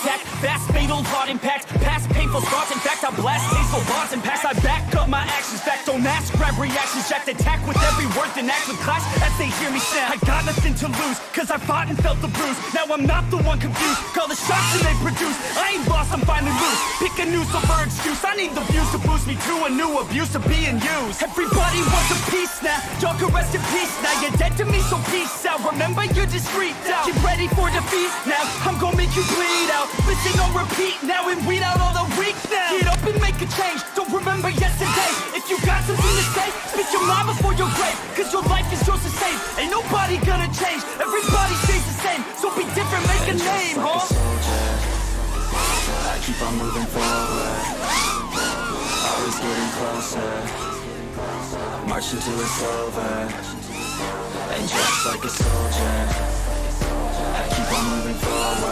attack, fast, fatal, hard impact, past painful scars. In fact, I blast tasteful bars and pass. I back up my actions, fact, don't ask, grab reactions, jacked attack with every word, then act with class as they hear me sound. I got nothing to lose, cause I fought and felt the bruise. Now I'm not the one confused, call the shots and they produce. I ain't lost, I'm finally loose. Pick a new silver excuse, I need the views to boost me to a new abuse of being used. Everybody wants a piece now, y'all can rest in peace now. You're dead to me, so peace out. Remember you're discreet out. Get ready for defeat now, I'm gonna make you bleed out. Listen on repeat now and weed out all the weak now. Get up and make a change, don't remember yesterday. If you got something to say, speak your mind before your grave. Cause your life is yours to save, ain't nobody gonna change. Everybody stays the same, so be different, make a name, huh? I keep on moving forward, always getting closer, marching till it's over, and just like a soldier, I keep on moving forward.